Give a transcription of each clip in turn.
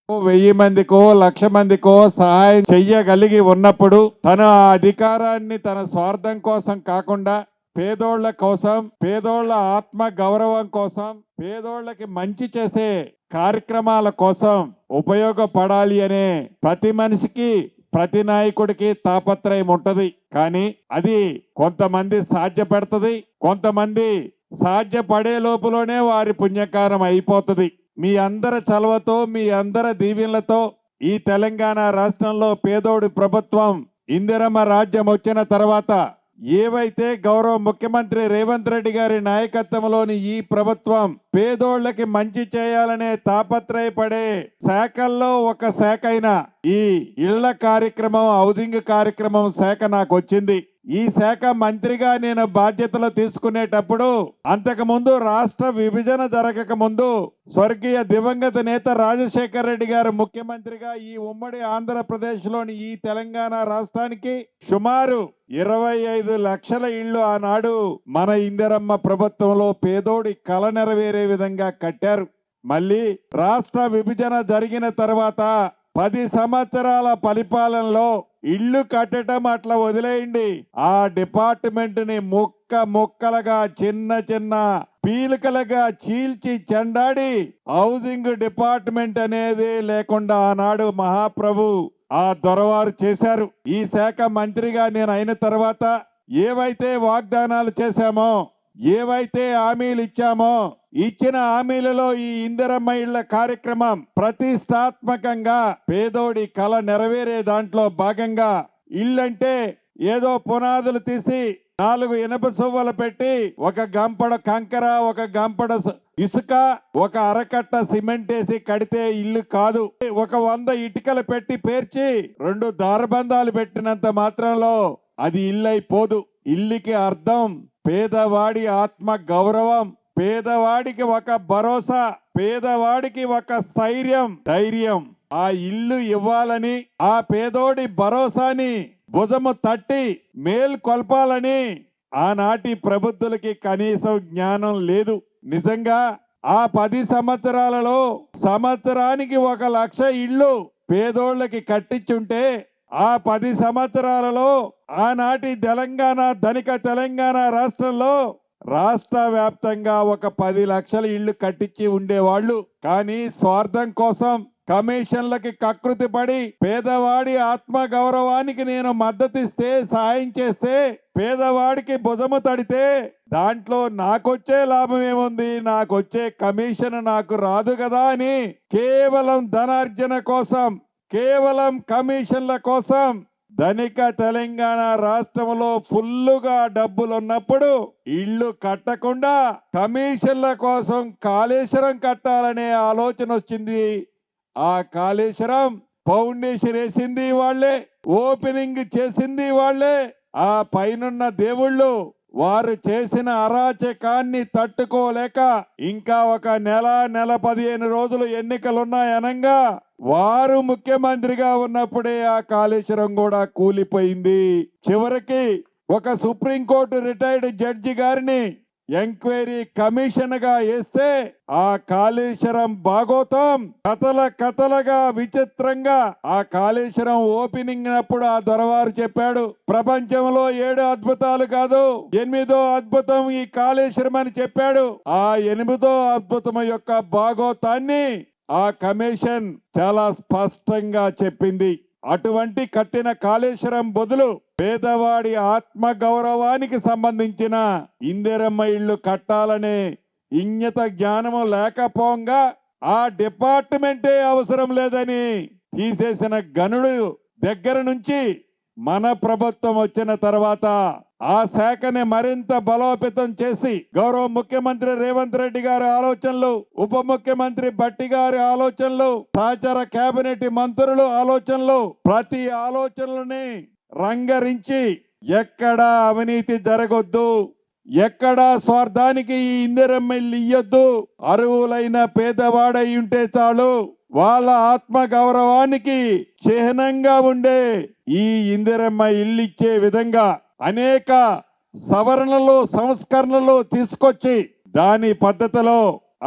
1000 మందికో 1,00,000 మందికో సహాయం చెయ్యగలిగి ఉన్నప్పుడు తన ఆ అధికారాన్ని తన స్వార్థం కోసం కాకుండా పేదోళ్ల కోసం, పేదోళ్ల ఆత్మ గౌరవం కోసం, పేదోళ్ళకి మంచి చేసే కార్యక్రమాల కోసం ఉపయోగపడాలి అనే ప్రతి మనిషికి, ప్రతి నాయకుడికి తాపత్రయం ఉంటది. కానీ అది కొంతమంది సాధ్యపడుతుంది, కొంతమంది సాధ్యపడే లోపులోనే వారి పుణ్యకారం అయిపోతుంది. మీ అందరి చలవతో, మీ అందరి దీవెనలతో ఈ తెలంగాణ రాష్ట్రంలో పేదోడి ప్రభుత్వం ఇందిరమ్మ రాజ్యం వచ్చిన తర్వాత ఏవైతే గౌరవ ముఖ్యమంత్రి రేవంత్ రెడ్డి గారి నాయకత్వంలోని ఈ ప్రభుత్వం పేదోళ్ళకి మంచి చేయాలనే తాపత్రయపడే శాఖల్లో ఒక శాఖ అయిన ఈ ఇళ్ల కార్యక్రమం, హౌసింగ్ కార్యక్రమం శాఖ నాకు వచ్చింది. ఈ శాఖ మంత్రిగా నేను బాధ్యతలు తీసుకునేటప్పుడు అంతకు ముందు రాష్ట్ర విభజన జరగక ముందు స్వర్గీయ దివంగత నేత రాజశేఖర రెడ్డి గారు ముఖ్యమంత్రిగా ఈ ఉమ్మడి ఆంధ్రప్రదేశ్ లోని ఈ తెలంగాణ రాష్ట్రానికి సుమారు 25 లక్షల ఇళ్లు ఆనాడు మన ఇందిరమ్మ ప్రభుత్వంలో పేదోడి కల నెరవేరే విధంగా కట్టారు. మళ్ళీ రాష్ట్ర విభజన జరిగిన తర్వాత 10 సంవత్సరాల పరిపాలనలో ఇల్లు కట్టడం అట్లా వదిలేయండి, ఆ డిపార్ట్మెంట్ ని ముక్కలుగా చిన్న చిన్న పీలికలుగా చీల్చి చెండాడి హౌసింగ్ డిపార్ట్మెంట్ అనేది లేకుండా ఆనాడు మహాప్రభు ఆ దొరవారు చేశారు. ఈ శాఖ మంత్రిగా నేను అయిన తర్వాత ఏవైతే వాగ్దానాలు చేశామో, ఏవైతే హామీలు ఇచ్చామో, ఇచ్చిన హామీలలో ఈ ఇందిరమ్మ ఇళ్ల కార్యక్రమం ప్రతిష్టాత్మకంగా పేదోడి కల నెరవేరే దాంట్లో భాగంగా ఇల్లంటే ఏదో పునాదులు తీసి 4 ఇనప సువ్వలు పెట్టి ఒక గంపడ కంకర, ఒక గంపడ ఇసుక, ఒక అరకట్ట సిమెంట్ వేసి కడితే ఇల్లు కాదు. ఒక 100 ఇటుకలు పెట్టి పేర్చి 2 దారబంధాలు పెట్టినంత మాత్రంలో అది ఇల్లు అయిపోదు. ఇల్లుకి అర్థం పేదవాడి ఆత్మ గౌరవం, పేదవాడికి ఒక భరోసా, పేదవాడికి ఒక ధైర్యం. ఆ ఇల్లు ఇవ్వాలని, ఆ పేదోడి భరోసాని భుజము తట్టి మేల్కొల్పాలని ఆనాటి ప్రబుద్ధులకి కనీసం జ్ఞానం లేదు. నిజంగా ఆ 10 సంవత్సరాలలో సంవత్సరానికి 1 లక్ష ఇళ్ళు పేదోళ్ళకి కట్టించుంటే ఆ 10 సంవత్సరాలలో ఆనాటి ధనిక తెలంగాణ రాష్ట్రంలో రాష్ట్ర వ్యాప్తంగా ఒక 10 లక్షల ఇళ్లు కట్టించి ఉండేవాళ్ళు. కానీ స్వార్థం కోసం కమిషన్లకి కకృతి పడి పేదవాడి ఆత్మ గౌరవానికి నేను మద్దతిస్తే, సాయం చేస్తే, పేదవాడికి భుజము తడితే దాంట్లో నాకొచ్చే లాభం ఏముంది, నాకొచ్చే కమిషన్ నాకు రాదు కదా అని కేవలం ధనార్జన కోసం, కేవలం కమిషన్ల కోసం ధనిక తెలంగాణ రాష్ట్రంలో ఫుల్లుగా డబ్బులున్నప్పుడు ఇళ్లు కట్టకుండా కమిషన్ల కోసం కాళేశ్వరం కట్టాలనే ఆలోచన వచ్చింది. ఆ కాళేశ్వరం ఫౌండేషన్ వేసింది వాళ్ళే, ఓపెనింగ్ చేసింది వాళ్ళే. ఆ పైనున్న దేవుళ్ళు వారు చేసిన అరాచకాన్ని తట్టుకోలేక ఇంకా ఒక నెల 15 రోజులు ఎన్నికలున్నాయనంగా వారు ముఖ్యమంత్రిగా ఉన్నప్పుడే ఆ కాళేశ్వరం కూడా కూలిపోయింది. చివరికి ఒక సుప్రీంకోర్టు రిటైర్డ్ జడ్జి గారిని ఎంక్వైరీ కమిషన్ గా వేస్తే ఆ కాళేశ్వరం భాగోతం కథలుగా విచిత్రంగా ఆ కాళేశ్వరం ఓపెనింగ్ అప్పుడు ఆ దొరవారు చెప్పాడు, ప్రపంచంలో 7 అద్భుతాలు కాదు 8వ అద్భుతం ఈ కాళేశ్వరం అని చెప్పాడు. ఆ 8వ అద్భుతం యొక్క భాగోతాన్ని ఆ కమిషన్ చాలా స్పష్టంగా చెప్పింది. అటువంటి కట్టిన కాళేశ్వరం బదులు పేదవాడి ఆత్మ గౌరవానికి సంబంధించిన ఇందిరమ్మ ఇళ్లు కట్టాలనే ఇంగిత జ్ఞానము లేకపోగా ఆ డిపార్ట్మెంటే అవసరం లేదని తీసేసిన గనుడు దగ్గర నుంచి మన ప్రభుత్వం వచ్చిన తర్వాత ఆ శాఖని మరింత బలోపేతం చేసి గౌరవ ముఖ్యమంత్రి రేవంత్ రెడ్డి గారి ఆలోచనలు, ఉప ముఖ్యమంత్రి భట్టి గారి ఆలోచనలు, సహచర కేబినెట్ మంత్రులు ఆలోచనలు, ప్రతి ఆలోచనలని రంగరించి ఎక్కడా అవినీతి జరగొద్దు, ఎక్కడా స్వార్థానికి ఈ ఇందిరమ్మ ఇల్లు ఇయ్యొద్దు, అర్హులైన పేదవాడై ఉంటే చాలు, వాళ్ళ ఆత్మ గౌరవానికి చిహ్నంగా ఉండే ఈ ఇందిరమ్మ ఇల్లు ఇచ్చే విధంగా అనేక సవరణలు, సంస్కరణలు తీసుకొచ్చి దాని పద్ధతిలో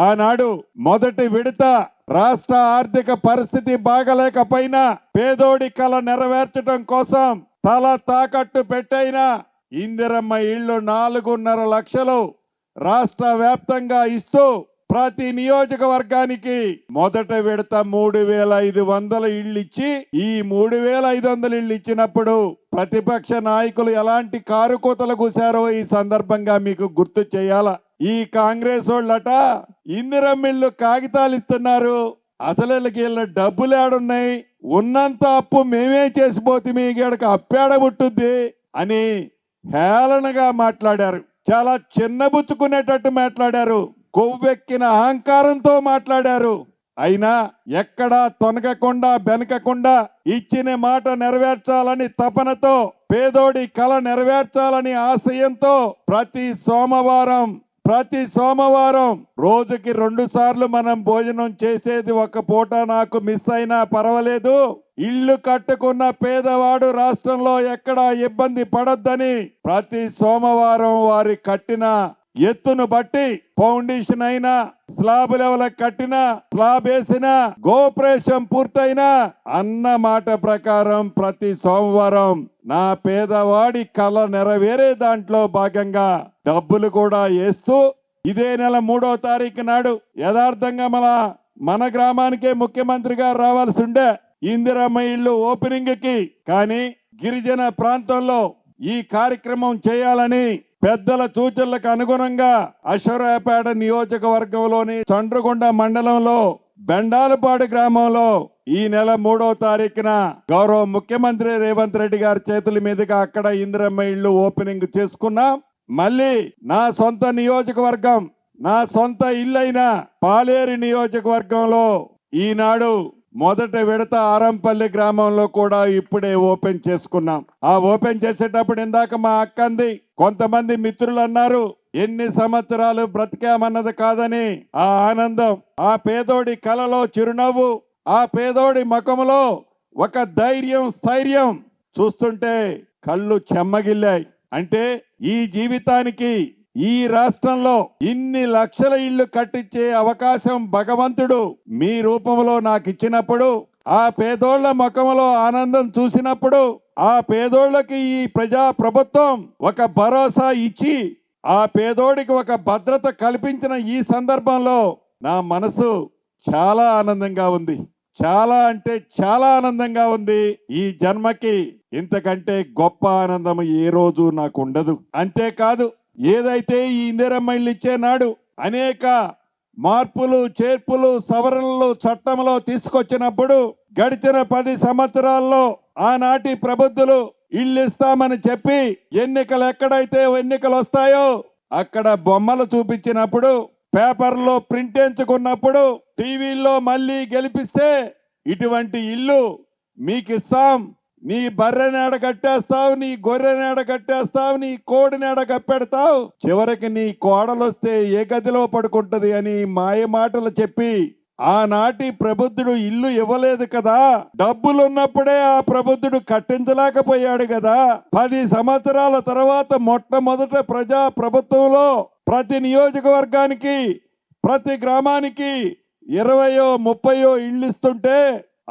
ఆనాడు మొదటి విడత రాష్ట్ర ఆర్థిక పరిస్థితి బాగలేకపోయినా పేదోడి కల నెరవేర్చడం కోసం తల తాకట్టు పెట్టైనా ఇందిరమ్మ ఇళ్లు 4.5 లక్షలు రాష్ట్ర వ్యాప్తంగా ఇస్తూ ప్రతి నియోజకవర్గానికి మొదట విడత 3,500 ఇళ్ళు ఇచ్చి ఈ 3,500 ఇళ్ళు ఇచ్చినప్పుడు ప్రతిపక్ష నాయకులు ఎలాంటి కారుకోతలు కూశారో ఈ సందర్భంగా మీకు గుర్తు చేయాల. ఈ కాంగ్రెస్ వాళ్ళట ఇందిరమ్మ ఇళ్ళు కాగితాలు ఇస్తున్నారు, అసలు వీళ్ళ డబ్బులు ఏడున్నాయి, ఉన్నంత అప్పు మేమే చేసిపోతే మీ గీడకు అప్పేడ పుట్టుద్ది అని హేళనగా మాట్లాడారు. చాలా చిన్నబుచ్చుకునేటట్టు మాట్లాడారు. కొవ్వెక్కిన అహంకారంతో మాట్లాడారు. అయినా ఎక్కడా తొనగకుండా బెనకకుండా ఇచ్చిన మాట నెరవేర్చాలని తపనతో పేదోడి కల నెరవేర్చాలని ఆశయంతో ప్రతి సోమవారం రోజుకి 2 సార్లు మనం భోజనం చేసేది. ఒక పూట నాకు మిస్ అయినా పర్వాలేదు, ఇల్లు కట్టుకున్న పేదవాడు రాష్ట్రంలో ఎక్కడా ఇబ్బంది పడొద్దని ప్రతి సోమవారం వారి కట్టిన ఎత్తును బట్టి ఫౌండేషన్ అయినా స్లాబ్ లెవెల్ కట్టినా స్లాబ్ వేసినా గోప్రేషం పూర్తయినా అన్న మాట ప్రకారం ప్రతి సోమవారం నా పేదవాడి కల నెరవేరే దాంట్లో భాగంగా డబ్బులు కూడా వేస్తూ ఇదే నెల 3వ తారీఖు నాడు యథార్థంగా మన గ్రామానికే ముఖ్యమంత్రి గారు రావాల్సి ఉండే ఇందిరమ్మ ఇల్లు ఓపెనింగ్ కి, కానీ గిరిజన ప్రాంతంలో ఈ కార్యక్రమం చేయాలని పెద్దల సూచనలకు అనుగుణంగా అశ్వరాయపేట నియోజకవర్గంలోని చండ్రగొండ మండలంలో బెండాలపాడు గ్రామంలో ఈ నెల 3వ తారీఖున గౌరవ ముఖ్యమంత్రి రేవంత్ రెడ్డి గారి చేతుల మీదుగా అక్కడ ఇందిరమ్మ ఇల్లు ఓపెనింగ్ చేసుకున్నాం. మళ్ళీ నా సొంత నియోజకవర్గం, నా సొంత ఇల్లైన పాలేరు నియోజకవర్గంలో ఈనాడు మొదట విడత ఆరంపల్లి గ్రామంలో కూడా ఇప్పుడే ఓపెన్ చేసుకున్నాం. ఆ ఓపెన్ చేసేటప్పుడు ఇందాక మా అక్కంది కొంతమంది మిత్రులు అన్నారు ఎన్ని సంవత్సరాలు బ్రతికామన్నది కాదని. ఆ ఆనందం, ఆ పేదోడి కలలో చిరునవ్వు, ఆ పేదోడి ముఖంలో ఒక ధైర్యం స్థైర్యం చూస్తుంటే కళ్ళు చెమ్మగిల్లాయి. అంటే ఈ జీవితానికి ఈ రాష్ట్రంలో ఇన్ని లక్షల ఇళ్లు కట్టించే అవకాశం భగవంతుడు మీ రూపంలో నాకు ఇచ్చినప్పుడు, ఆ పేదోళ్ల ముఖంలో ఆనందం చూసినప్పుడు, ఆ పేదోళ్లకి ఈ ప్రజా ప్రభుత్వం ఒక భరోసా ఇచ్చి ఆ పేదోడికి ఒక భద్రత కల్పించిన ఈ సందర్భంలో నా మనసు చాలా ఆనందంగా ఉంది. చాలా అంటే చాలా ఆనందంగా ఉంది. ఈ జన్మకి ఇంతకంటే గొప్ప ఆనందం ఏ రోజు నాకు ఉండదు. అంతేకాదు, ఏదైతే ఈ ఇందిరమ్మ ఇల్లు ఇచ్చే నాడు అనేక మార్పులు చేర్పులు సవరణలు చట్టంలో తీసుకొచ్చినప్పుడు గడిచిన 10 సంవత్సరాల్లో ఆనాటి ప్రబుద్ధులు ఇల్లు ఇస్తామని చెప్పి ఎన్నికలు వస్తాయో అక్కడ బొమ్మలు చూపించినప్పుడు, పేపర్లో ప్రింట్ ఎంచుకున్నప్పుడు, టీవీల్లో మళ్ళీ గెలిపిస్తే ఇటువంటి ఇల్లు మీకు ఇస్తాం, నీ బర్రె నేడ కట్టేస్తావు, నీ గొర్రె నేడ కట్టేస్తావు, నీ కోడి నేడ కప్పెడతావు, చివరికి నీ కోడలొస్తే ఏ గదిలో పడుకుంటది అని మాయ మాటలు చెప్పి ఆనాటి ప్రబుద్ధుడు ఇల్లు ఇవ్వలేదు కదా. డబ్బులున్నప్పుడే ఆ ప్రబుద్ధుడు కట్టించలేకపోయాడు కదా. 10 సంవత్సరాల తర్వాత మొట్టమొదట ప్రజా ప్రభుత్వంలో ప్రతి నియోజకవర్గానికి ప్రతి గ్రామానికి 20 30 ఇళ్ళు ఇస్తుంటే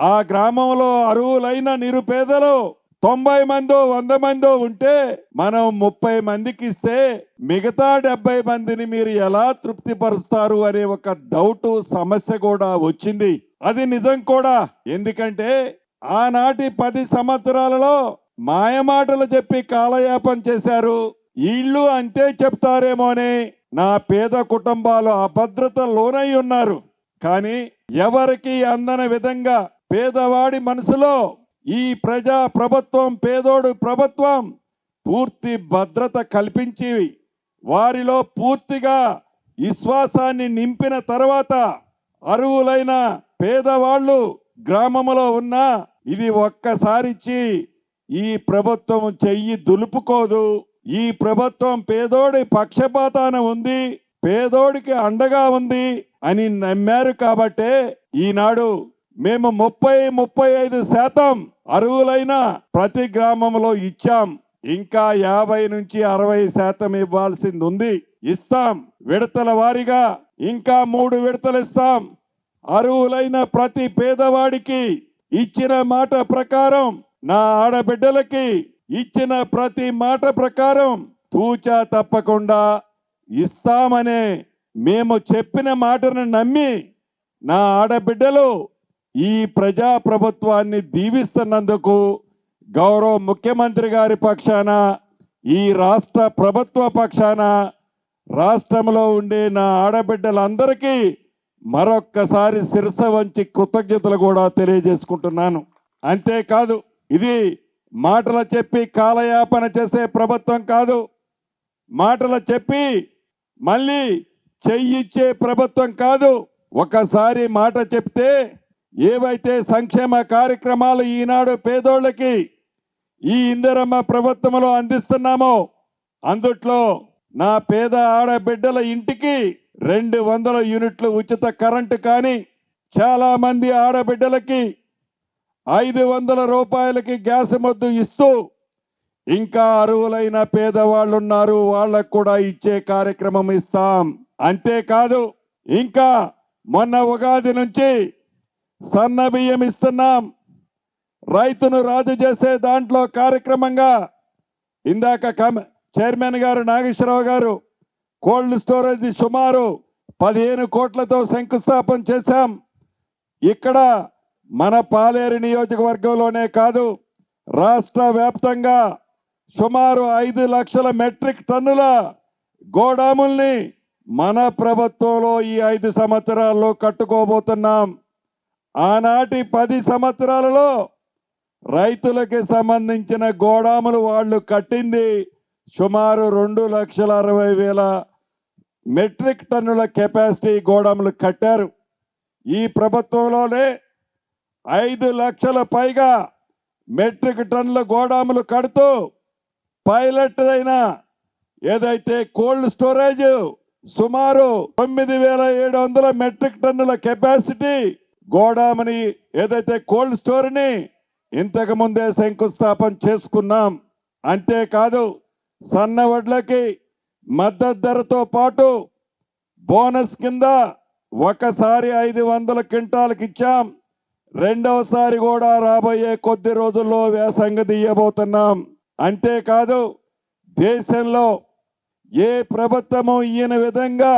ఆ గ్రామంలో అర్హులైన నిరుపేదలు 90 మందో 100 మందో ఉంటే మనం 30 మందికి ఇస్తే మిగతా 70 మందిని మీరు ఎలా తృప్తిపరుస్తారు అనే ఒక డౌట్ సమస్య కూడా వచ్చింది. అది నిజం కూడా. ఎందుకంటే ఆనాటి 10 సంవత్సరాలలో మాయమాటలు చెప్పి కాలయాపన చేశారు. ఇళ్ళు అంతే చెప్తారేమోనే నా పేద కుటుంబాలు అభద్రత లోనై ఉన్నారు. కానీ ఎవరికి అందని విధంగా పేదవాడి మనసులో ఈ ప్రజా ప్రభుత్వం, పేదోడు ప్రభుత్వం పూర్తి భద్రత కల్పించి వారిలో పూర్తిగా విశ్వాసాన్ని నింపిన తర్వాత అర్హులైన పేదవాళ్ళు గ్రామంలో ఉన్న ఇది ఒక్కసారిచ్చి ఈ ప్రభుత్వం చెయ్యి దులుపుకోదు. ఈ ప్రభుత్వం పేదోడి పక్షపాతాన ఉంది, పేదోడికి అండగా ఉంది అని నమ్మారు. కాబట్టే ఈనాడు మేము 30-35% అర్హులైన ప్రతి గ్రామంలో ఇచ్చాం. ఇంకా 50 నుంచి 60% ఇవ్వాల్సింది ఉంది. ఇస్తాం. విడతల వారీగా ఇంకా 3 విడతలు ఇస్తాం. అర్హులైన ప్రతి పేదవాడికి ఇచ్చిన మాట ప్రకారం, నా ఆడబిడ్డలకి ఇచ్చిన ప్రతి మాట ప్రకారం తూచా తప్పకుండా ఇస్తామనే మేము చెప్పిన మాటను నమ్మి నా ఆడబిడ్డలు ఈ ప్రజా ప్రభుత్వాన్ని దీవిస్తున్నందుకు గౌరవ ముఖ్యమంత్రి గారి పక్షాన, ఈ రాష్ట్ర ప్రభుత్వ పక్షాన, రాష్ట్రంలో ఉండే నా ఆడబిడ్డలందరికీ మరొక్కసారి శిరస వంచి కృతజ్ఞతలు కూడా తెలియజేసుకుంటున్నాను. అంతేకాదు, ఇది మాటలు చెప్పి కాలయాపన చేసే ప్రభుత్వం కాదు. మాటలు చెప్పి మళ్ళీ చెయ్యిచ్చే ప్రభుత్వం కాదు. ఒకసారి మాట చెప్తే ఏవైతే సంక్షేమ కార్యక్రమాలు ఈనాడు పేదోళ్ళకి ఈ ఇందిరమ్మ ప్రభుత్వంలో అందిస్తున్నామో అందుట్లో నా పేద ఆడబిడ్డల ఇంటికి 200 యూనిట్లు ఉచిత కరెంటు కానీ, చాలా మంది ఆడబిడ్డలకి 500 రూపాయలకి గ్యాస్ మొద్దు ఇస్తూ ఇంకా అర్హులైన పేదవాళ్ళు ఉన్నారు, వాళ్ళకు కూడా ఇచ్చే కార్యక్రమం ఇస్తాం. అంతేకాదు, ఇంకా మొన్న ఉగాది నుంచి సన్న బియ్యం ఇస్తున్నాం. రైతును రాజు చేసే దాంట్లో కార్యక్రమంగా ఇందాక చైర్మన్ గారు నాగేశ్వరరావు గారు కోల్డ్ స్టోరేజ్ సుమారు 15 కోట్లతో శంకుస్థాపన చేశాం. ఇక్కడ మన పాలేరు నియోజకవర్గంలోనే కాదు, రాష్ట్ర వ్యాప్తంగా సుమారు 5 లక్షల మెట్రిక్ టన్నుల గోడాముల్ని మన ప్రభుత్వంలో ఈ 5 సంవత్సరాల్లో కట్టుకోబోతున్నాం. ఆనాటి 10 సంవత్సరాలలో రైతులకి సంబంధించిన గోడాములు వాళ్ళు కట్టింది సుమారు 2,60,000 మెట్రిక్ టన్నుల కెపాసిటీ గోడాములు కట్టారు. ఈ ప్రభుత్వంలోనే 5 లక్షల పైగా మెట్రిక్ టన్నుల గోడాములు కడుతూ పైలట్ అయిన ఏదైతే కోల్డ్ స్టోరేజ్ సుమారు 9,700 మెట్రిక్ టన్నుల కెపాసిటీ గోడాముని ఏదైతే కోల్డ్ స్టోర్ని ఇంతకు ముందే శంకుస్థాపన చేసుకున్నాం. అంతేకాదు, సన్న వడ్లకి మద్దతు ధరతో పాటు బోనస్ కింద ఒకసారి 500 క్వింటాలకు ఇచ్చాం. రెండవసారి కూడా రాబోయే కొద్ది రోజుల్లో వ్యాసంగ తీయబోతున్నాం. అంతేకాదు, దేశంలో ఏ ప్రభుత్వము ఈయన విధంగా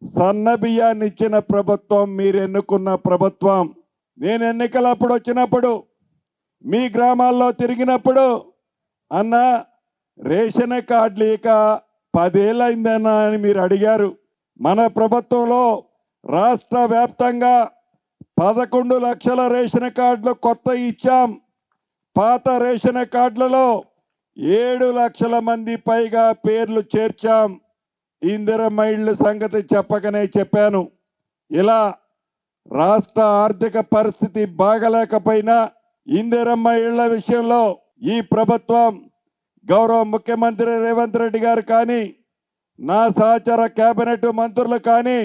సన్న బియ్యాన్ని ఇచ్చిన ప్రభుత్వం మీరు ఎన్నుకున్న ప్రభుత్వం. నేను ఎన్నికలప్పుడు వచ్చినప్పుడు మీ గ్రామాల్లో తిరిగినప్పుడు అన్న రేషన్ కార్డులు లేక 10 ఏళ్ళు అయిందన్నా అని మీరు అడిగారు. మన ప్రభుత్వంలో రాష్ట్ర వ్యాప్తంగా 11 లక్షల రేషన్ కార్డులు కొత్త ఇచ్చాం. పాత రేషన్ కార్డులలో 7 లక్షల మంది పైగా పేర్లు చేర్చాం. ఇందిరమ్మ ఇళ్ల సంగతి చెప్పకనే చెప్పాను. ఇలా రాష్ట్ర ఆర్థిక పరిస్థితి బాగలేకపోయినా ఇందిరమ్మ ఇళ్ల విషయంలో ఈ ప్రభుత్వం, గౌరవ ముఖ్యమంత్రి రేవంత్ రెడ్డి గారు కానీ, నా సహచర కేబినెట్ మంత్రులు కానీ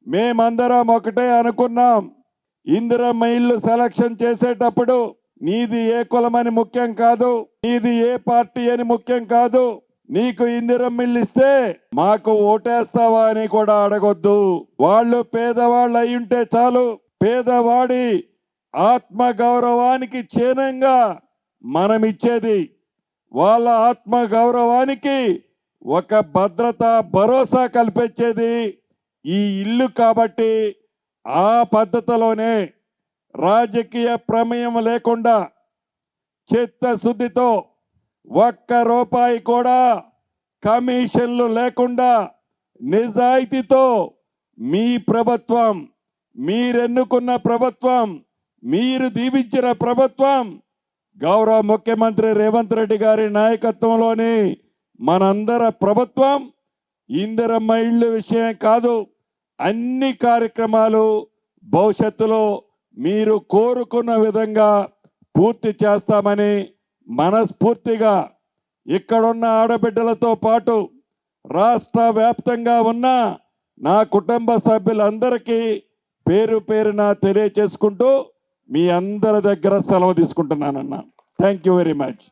మేమందరం ఒకటే అనుకున్నాం. ఇందిరమ్మ ఇల్లు సెలక్షన్ చేసేటప్పుడు నీది ఏ కులమని ముఖ్యం కాదు, నీది ఏ పార్టీ అని ముఖ్యం కాదు, నీకు ఇందిరమ్మ ఇల్లు ఇస్తే మాకు ఓటేస్తావా అని కూడా అడగొద్దు. వాళ్ళు పేదవాళ్ళు అయి ఉంటే చాలు. పేదవాడి ఆత్మ గౌరవానికి చిహ్నంగా మనం ఇచ్చేది, వాళ్ళ ఆత్మ గౌరవానికి ఒక భద్రత భరోసా కల్పించేది ఈ ఇల్లు. కాబట్టి ఆ పద్ధతిలోనే రాజకీయ ప్రమేయం లేకుండా చిత్తశుద్ధితో ₹1 కూడా కమిషన్లు లేకుండా నిజాయితీతో మీ ప్రభుత్వం, మీరెన్నుకున్న ప్రభుత్వం, మీరు దీవించిన ప్రభుత్వం, గౌరవ ముఖ్యమంత్రి రేవంత్ రెడ్డి గారి నాయకత్వంలోని మనందర ప్రభుత్వం ఇందిరమ్మ ఇళ్ళు విషయం కాదు, అన్ని కార్యక్రమాలు భవిష్యత్తులో మీరు కోరుకున్న విధంగా పూర్తి చేస్తామని మనస్ఫూర్తిగా ఇక్కడున్న ఆడబిడ్డలతో పాటు రాష్ట్ర వ్యాప్తంగా ఉన్న నా కుటుంబ సభ్యులందరికీ పేరు పేరున తెలియచేసుకుంటూ మీ అందరి దగ్గర సెలవు తీసుకుంటున్నానన్నా. Thank you very much.